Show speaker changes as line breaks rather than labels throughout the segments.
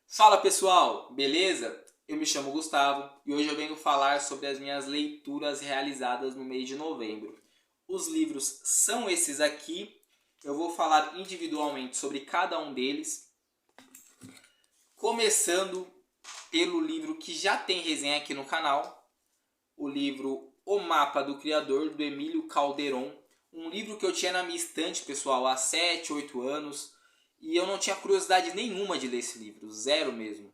Fala pessoal, beleza? Eu me chamo Gustavo e hoje eu venho falar sobre as minhas leituras realizadas no mês de novembro. Os livros são esses aqui, eu vou falar individualmente sobre cada um deles, começando pelo livro que já tem resenha aqui no canal, o livro O Mapa do Criador, do Emílio Calderon. Um livro que eu tinha na minha estante, pessoal, há 7, 8 anos, e eu não tinha curiosidade nenhuma de ler esse livro, zero mesmo.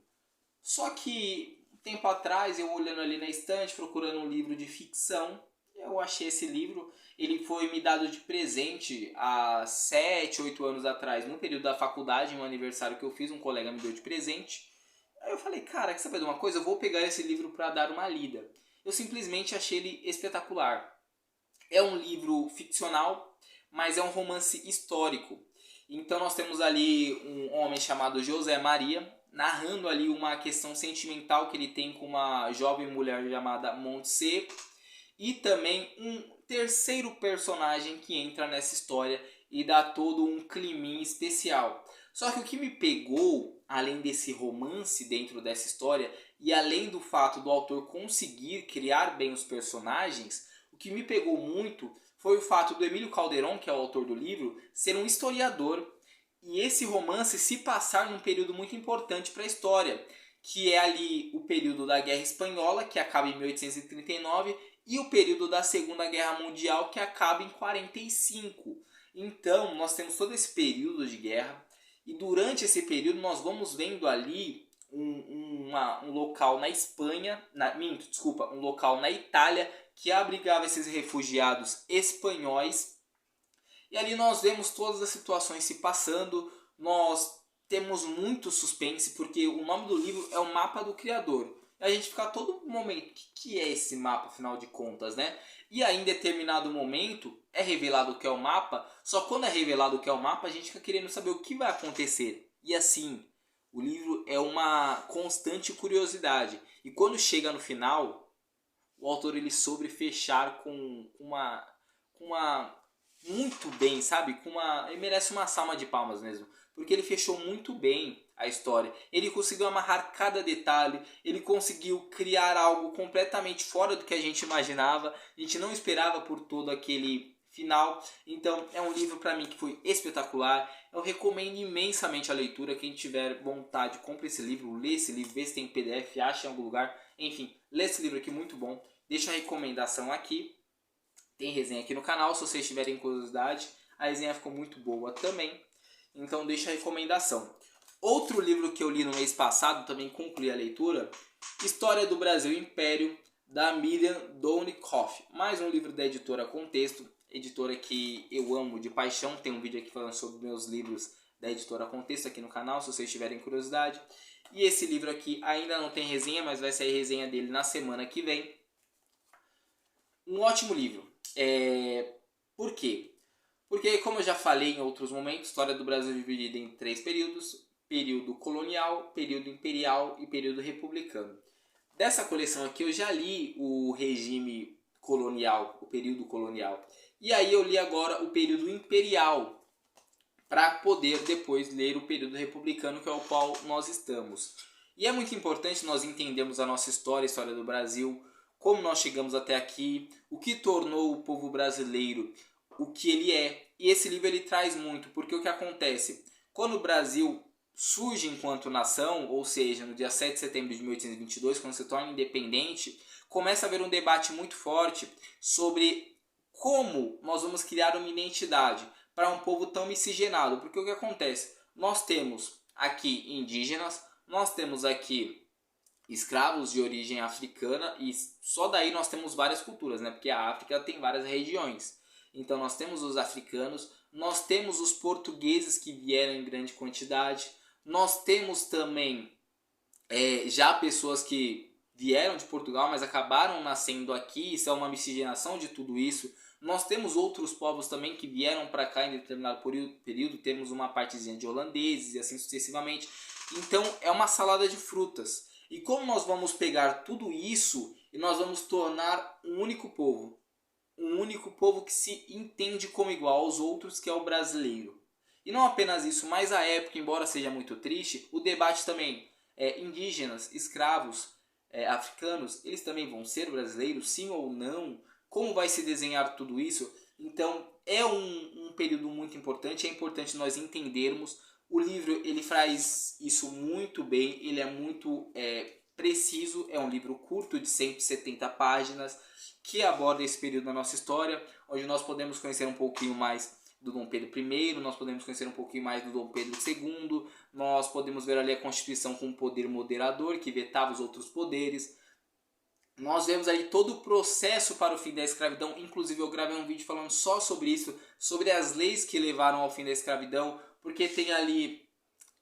Só que um tempo atrás, eu olhando ali na estante, procurando um livro de ficção, eu achei esse livro. Ele foi me dado de presente há 7, 8 anos atrás, no período da faculdade, em um aniversário que eu fiz, um colega me deu de presente. Aí eu falei, cara, quer saber de uma coisa? Eu vou pegar esse livro para dar uma lida. Eu simplesmente achei ele espetacular. É um livro ficcional, mas é um romance histórico. Então nós temos ali um homem chamado José Maria, narrando ali uma questão sentimental que ele tem com uma jovem mulher chamada Montse, e também um terceiro personagem que entra nessa história e dá todo um climinha especial. Só que o que me pegou, além desse romance dentro dessa história, e além do fato do autor conseguir criar bem os personagens, o que me pegou muito foi o fato do Emílio Calderon, que é o autor do livro, ser um historiador e esse romance se passar num período muito importante para a história, que é ali o período da Guerra Espanhola, que acaba em 1839, e o período da Segunda Guerra Mundial, que acaba em 45. Então, nós temos todo esse período de guerra, e durante esse período nós vamos vendo ali um local na Espanha, um local na Itália, que abrigava esses refugiados espanhóis. E ali nós vemos todas as situações se passando, nós temos muito suspense, porque o nome do livro é O Mapa do Criador. E a gente fica a todo momento, o que é esse mapa, afinal de contas, né? E aí, em determinado momento, é revelado o que é o mapa, só quando é revelado o que é o mapa, a gente fica querendo saber o que vai acontecer. E assim, o livro é uma constante curiosidade. E quando chega no final, o autor ele soube fechar com uma muito bem, sabe? Ele merece uma salva de palmas mesmo, porque ele fechou muito bem a história. Ele conseguiu amarrar cada detalhe, ele conseguiu criar algo completamente fora do que a gente imaginava. A gente não esperava por todo aquele final. Então, é um livro para mim que foi espetacular. Eu recomendo imensamente a leitura. Quem tiver vontade, compre esse livro, lê esse livro, vê se tem PDF, acha em algum lugar. Enfim, lê esse livro aqui, muito bom. Deixa a recomendação aqui. Tem resenha aqui no canal, se vocês tiverem curiosidade. A resenha ficou muito boa também. Então deixa a recomendação. Outro livro que eu li no mês passado, também concluí a leitura, História do Brasil Império, da Miriam Downikoff. Mais um livro da editora Contexto, editora que eu amo de paixão. Tem um vídeo aqui falando sobre meus livros da editora Contexto aqui no canal, se vocês tiverem curiosidade. E esse livro aqui ainda não tem resenha, mas vai sair resenha dele na semana que vem. Um ótimo livro. Por quê? Porque, como eu já falei em outros momentos, a história do Brasil é dividida em 3 períodos: período colonial, período imperial e período republicano. Dessa coleção aqui eu já li o regime colonial, o período colonial. E aí eu li agora o período imperial, para poder depois ler o período republicano, que é o qual nós estamos. E é muito importante nós entendermos a nossa história, a história do Brasil, como nós chegamos até aqui, o que tornou o povo brasileiro o que ele é. E esse livro ele traz muito, porque o que acontece? Quando o Brasil surge enquanto nação, ou seja, no dia 7 de setembro de 1822, quando se torna independente, começa a haver um debate muito forte sobre como nós vamos criar uma identidade para um povo tão miscigenado. Porque o que acontece? Nós temos aqui indígenas, nós temos aqui escravos de origem africana, e só daí nós temos várias culturas, né? Porque a África tem várias regiões. Então nós temos os africanos, nós temos os portugueses que vieram em grande quantidade, nós temos também já pessoas que vieram de Portugal, mas acabaram nascendo aqui, isso é uma miscigenação de tudo isso. Nós temos outros povos também que vieram para cá em determinado período, temos uma partezinha de holandeses e assim sucessivamente. Então é uma salada de frutas. E como nós vamos pegar tudo isso e nós vamos tornar um único povo? Um único povo que se entende como igual aos outros, que é o brasileiro. E não apenas isso, mas a época, embora seja muito triste, o debate também. indígenas, escravos, africanos, eles também vão ser brasileiros, sim ou não? Como vai se desenhar tudo isso? Então é um período muito importante, é importante nós entendermos. O livro ele faz isso muito bem, ele é muito preciso, é um livro curto de 170 páginas que aborda esse período da nossa história, onde nós podemos conhecer um pouquinho mais do Dom Pedro I, nós podemos conhecer um pouquinho mais do Dom Pedro II, nós podemos ver ali a Constituição com um poder moderador que vetava os outros poderes. Nós vemos aí todo o processo para o fim da escravidão, inclusive eu gravei um vídeo falando só sobre isso, sobre as leis que levaram ao fim da escravidão, porque tem ali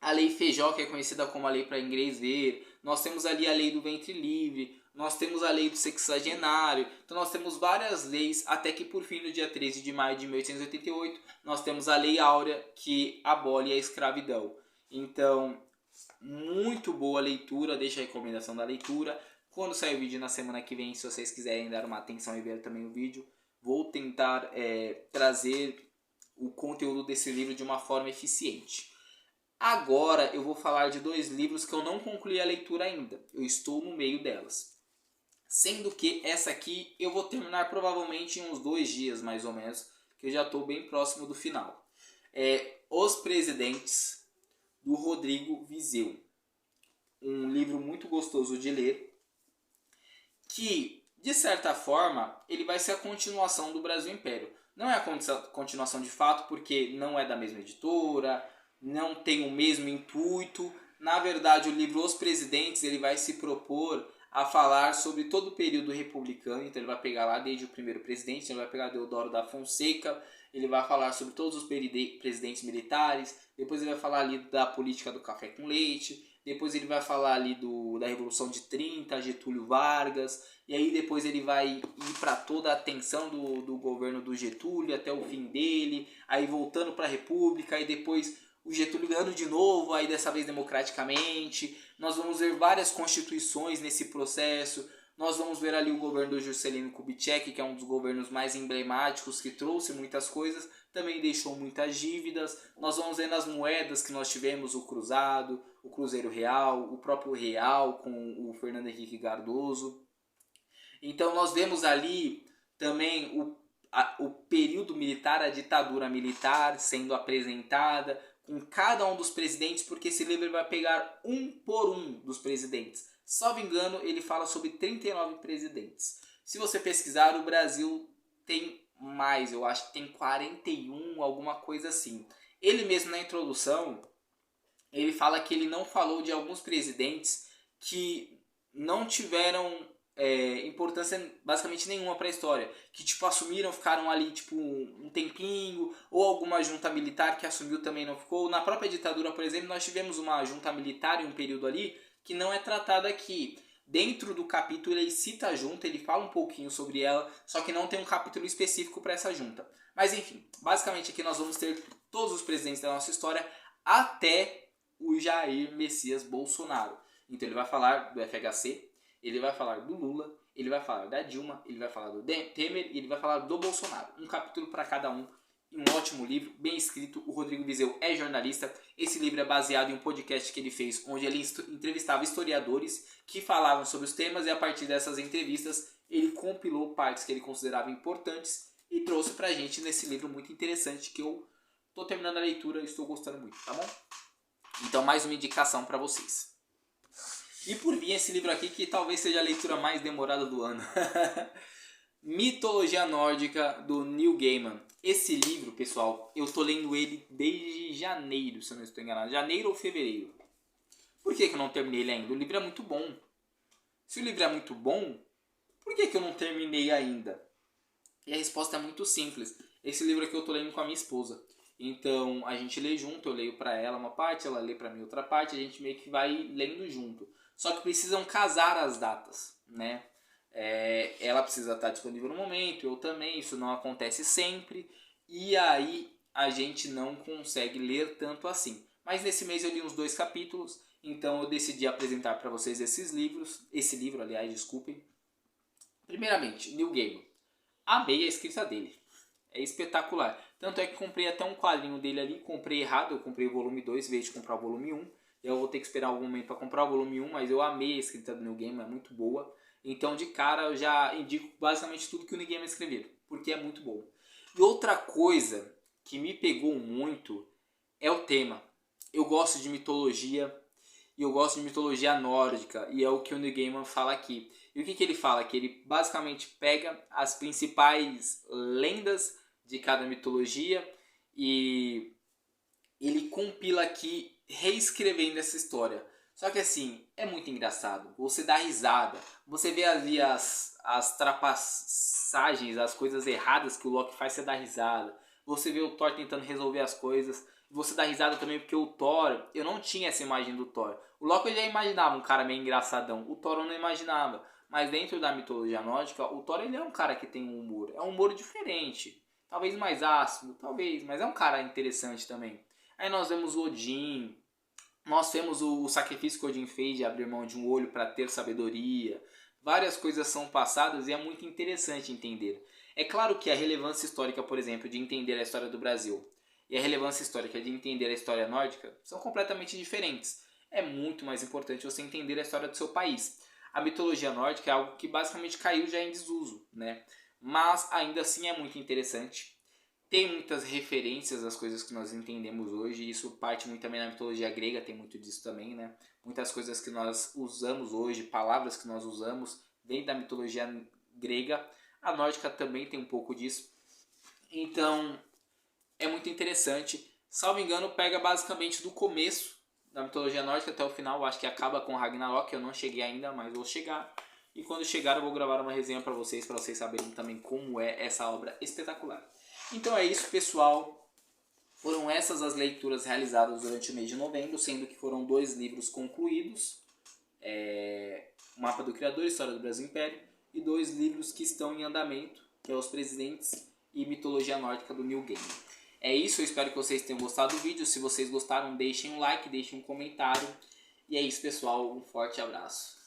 a Lei Feijó, que é conhecida como a Lei para Inglês Ver, nós temos ali a Lei do Ventre Livre, nós temos a Lei do Sexagenário, então nós temos várias leis, até que por fim, no dia 13 de maio de 1888, nós temos a Lei Áurea, que abole a escravidão. Então, muito boa leitura, deixa a recomendação da leitura. Quando sair o vídeo na semana que vem, se vocês quiserem dar uma atenção e ver também o vídeo, vou tentar trazer o conteúdo desse livro de uma forma eficiente. Agora eu vou falar de 2 livros que eu não concluí a leitura ainda. Eu estou no meio delas. Sendo que essa aqui eu vou terminar provavelmente em uns 2 dias mais ou menos, que eu já estou bem próximo do final. Os Presidentes, do Rodrigo Vizeu. Um livro muito gostoso de ler, que de certa forma ele vai ser a continuação do Brasil Império. Não é a continuação de fato, porque não é da mesma editora, não tem o mesmo intuito. Na verdade, o livro Os Presidentes ele vai se propor a falar sobre todo o período republicano. Então ele vai pegar lá desde o primeiro presidente, ele vai pegar Deodoro da Fonseca, ele vai falar sobre todos os presidentes militares, depois ele vai falar ali da política do café com leite, depois ele vai falar ali da Revolução de 30, Getúlio Vargas, e aí depois ele vai ir para toda a tensão do governo do Getúlio até o fim dele, aí voltando para a República, aí depois o Getúlio ganhando de novo, aí dessa vez democraticamente. Nós vamos ver várias constituições nesse processo. Nós vamos ver ali o governo do Juscelino Kubitschek, que é um dos governos mais emblemáticos, que trouxe muitas coisas, também deixou muitas dívidas. Nós vamos ver nas moedas que nós tivemos o cruzado, o Cruzeiro Real, o próprio Real com o Fernando Henrique Cardoso. Então nós vemos ali também o período militar, a ditadura militar sendo apresentada, com cada um dos presidentes, porque esse livro vai pegar um por um dos presidentes. Salvo engano, ele fala sobre 39 presidentes. Se você pesquisar, o Brasil tem mais, eu acho que tem 41, alguma coisa assim. Ele mesmo na introdução, ele fala que ele não falou de alguns presidentes que não tiveram importância basicamente nenhuma para a história, que tipo assumiram, ficaram ali tipo um tempinho, ou alguma junta militar que assumiu também não ficou. Na própria ditadura, por exemplo, nós tivemos uma junta militar em um período ali que não é tratada aqui. Dentro do capítulo ele cita a junta, ele fala um pouquinho sobre ela, só que não tem um capítulo específico para essa junta. Mas enfim, basicamente aqui nós vamos ter todos os presidentes da nossa história até o Jair Messias Bolsonaro. Então ele vai falar do FHC, ele vai falar do Lula, ele vai falar da Dilma, ele vai falar do Temer e ele vai falar do Bolsonaro. Um capítulo para cada um. Um ótimo livro, bem escrito. O Rodrigo Vizeu é jornalista. Esse livro é baseado em um podcast que ele fez, onde ele entrevistava historiadores que falavam sobre os temas, e a partir dessas entrevistas ele compilou partes que ele considerava importantes e trouxe pra gente nesse livro muito interessante, que eu tô terminando a leitura e estou gostando muito, tá bom? Então mais uma indicação para vocês. E por vir esse livro aqui, que talvez seja a leitura mais demorada do ano. Mitologia Nórdica, do Neil Gaiman. Esse livro, pessoal, eu tô lendo ele desde janeiro, se eu não estou enganado. Janeiro ou fevereiro. Por que eu não terminei ele ainda? O livro é muito bom. Se o livro é muito bom, por que eu não terminei ainda? E a resposta é muito simples. Esse livro aqui eu tô lendo com a minha esposa. Então a gente lê junto, eu leio pra ela uma parte, ela lê pra mim outra parte, a gente meio que vai lendo junto. Só que precisam casar as datas, né? Ela precisa estar disponível no momento, eu também, isso não acontece sempre. E aí a gente não consegue ler tanto assim. Mas nesse mês eu li uns 2 capítulos, então eu decidi apresentar para vocês esse livro, aliás, desculpem. Primeiramente, Neil Gaiman. Amei a escrita dele. É espetacular. Tanto é que comprei até um quadrinho dele ali, comprei errado, eu comprei o volume 2 em vez de comprar o volume 1. Eu vou ter que esperar algum momento para comprar o volume 1, mas eu amei a escrita do Neil Gaiman, é muito boa. Então, de cara, eu já indico basicamente tudo que o Neil Gaiman escreveu, porque é muito bom. E outra coisa que me pegou muito é o tema. Eu gosto de mitologia, e eu gosto de mitologia nórdica, e é o que o Neil Gaiman fala aqui. E o que ele fala? Que ele basicamente pega as principais lendas de cada mitologia e ele compila aqui reescrevendo essa história. Só que assim, é muito engraçado. Você dá risada. Você vê ali as trapassagens, as coisas erradas que o Loki faz, você dá risada. Você vê o Thor tentando resolver as coisas. Você dá risada também porque o Thor, eu não tinha essa imagem do Thor. O Loki eu já imaginava um cara meio engraçadão. O Thor eu não imaginava. Mas dentro da mitologia nórdica, o Thor ele é um cara que tem um humor. É um humor diferente. Talvez mais ácido, talvez. Mas é um cara interessante também. Aí nós vemos o Odin, nós temos o sacrifício que Odin fez de abrir mão de um olho para ter sabedoria. Várias coisas são passadas e é muito interessante entender. É claro que a relevância histórica, por exemplo, de entender a história do Brasil e a relevância histórica de entender a história nórdica são completamente diferentes. É muito mais importante você entender a história do seu país. A mitologia nórdica é algo que basicamente caiu já em desuso, né? Mas ainda assim é muito interessante. Tem muitas referências às coisas que nós entendemos hoje, e isso parte muito também na mitologia grega, tem muito disso também, né? Muitas coisas que nós usamos hoje, palavras que nós usamos, vêm da mitologia grega. A nórdica também tem um pouco disso. Então, é muito interessante. Salvo engano, pega basicamente do começo da mitologia nórdica até o final. Acho que acaba com Ragnarok, eu não cheguei ainda, mas vou chegar. E quando chegar eu vou gravar uma resenha para vocês saberem também como é essa obra espetacular. Então é isso, pessoal. Foram essas as leituras realizadas durante o mês de novembro, sendo que foram 2 livros concluídos. O Mapa do Criador, História do Brasil Império, e 2 livros que estão em andamento, que é Os Presidentes e Mitologia Nórdica do Neil Gaiman. É isso, eu espero que vocês tenham gostado do vídeo. Se vocês gostaram, deixem um like, deixem um comentário. E é isso, pessoal. Um forte abraço.